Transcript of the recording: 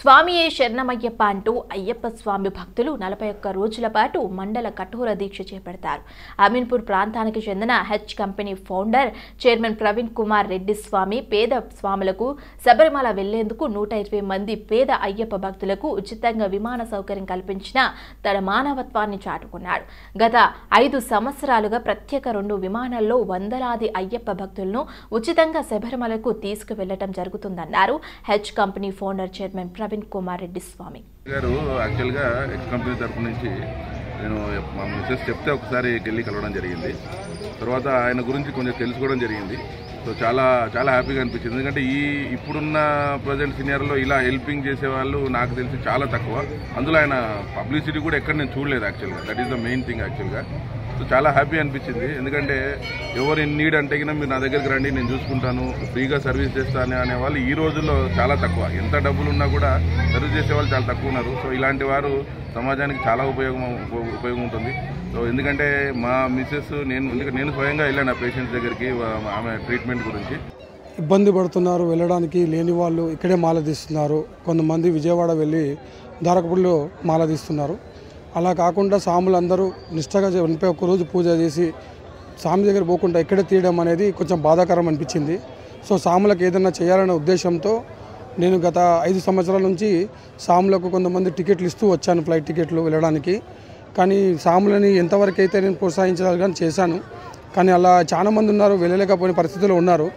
స్వామియే శరణమయ్యప్ప అంటూ అయ్యప్ప స్వామి భక్తులు 41 రోజుల పాటు మండల కఠోర దీక్ష చేపడతారు. అమీన్పూర్ ప్రాంతానికి చెందిన H company founder chairman Praveen Kumar Reddy Swami పేద స్వాములకు శబరిమల వెళ్లేందుకు 120 మంది పేద అయ్యప్ప భక్తులకు ఉచితంగా విమాన సౌకర్యం కల్పించిన తన మానవత్వాన్ని చాటుకున్నాడు. గత 5 సంవత్సరాలుగా ప్రత్యేక 2 విమానాల్లో వందలాది అయ్యప్ప భక్తులను ఉచితంగా శబరిమలకు తీసుకువెళ్లడం జరుగుతుందన్నారు H company founder chairman Praveen Kumar Reddy Swami గారు. యాక్చువల్గా హెచ్ కంపెనీ తరఫు నుంచి నేను మా మిస్సెస్ చెప్తే ఒకసారి వెళ్ళి కలవడం జరిగింది. తర్వాత ఆయన గురించి కొంచెం తెలుసుకోవడం జరిగింది. సో చాలా చాలా హ్యాపీగా అనిపించింది. ఎందుకంటే ఇప్పుడున్న ప్రజెంట్ సీనియర్లో ఇలా హెల్పింగ్ చేసేవాళ్ళు నాకు తెలిసి చాలా తక్కువ. అందులో ఆయన పబ్లిసిటీ కూడా ఎక్కడ నేను చూడలేదు యాక్చువల్గా. That is the main thing యాక్చువల్గా. సో చాలా హ్యాపీ అనిపించింది. ఎందుకంటే ఎవరు ఇన్ నీడ్ అంటే కన్నా మీరు నా దగ్గరికి రండి, నేను చూసుకుంటాను, ఫ్రీగా సర్వీస్ చేస్తాను అనేవాళ్ళు ఈ రోజుల్లో చాలా తక్కువ. ఎంత డబ్బులు ఉన్నా కూడా సర్వీస్ చేసేవాళ్ళు చాలా తక్కువ ఉన్నారు. సో ఇలాంటి వారు సమాజానికి చాలా ఉపయోగం ఉంటుంది. సో ఎందుకంటే మా మిస్సెస్ నేను స్వయంగా వెళ్ళాను ఆ పేషెంట్స్ దగ్గరికి ఆమె ట్రీట్మెంట్ గురించి. ఇబ్బంది పడుతున్నారు, వెళ్ళడానికి లేని వాళ్ళు ఇక్కడే మాల తీస్తున్నారు. కొంతమంది విజయవాడ వెళ్ళి ద్వారకపూడిలో మాల తీస్తున్నారు. అలా కాకుండా సాములందరూ నిష్టగా 81 రోజు పూజ చేసి సామి దగ్గర పోకుండా ఇక్కడే తీయడం అనేది కొంచెం బాధాకరం అనిపించింది. సో సాములకు ఏదైనా చేయాలనే ఉద్దేశంతో నేను గత 5 సంవత్సరాల నుంచి సాములకు కొంతమంది టికెట్లు ఇస్తూ వచ్చాను, ఫ్లైట్ టికెట్లు వెళ్ళడానికి. కానీ సాములని ఎంతవరకు అయితే నేను ప్రోత్సహించాలి కానీ చేశాను. కానీ అలా చాలామంది ఉన్నారు, వెళ్ళలేకపోయిన పరిస్థితుల్లో ఉన్నారు.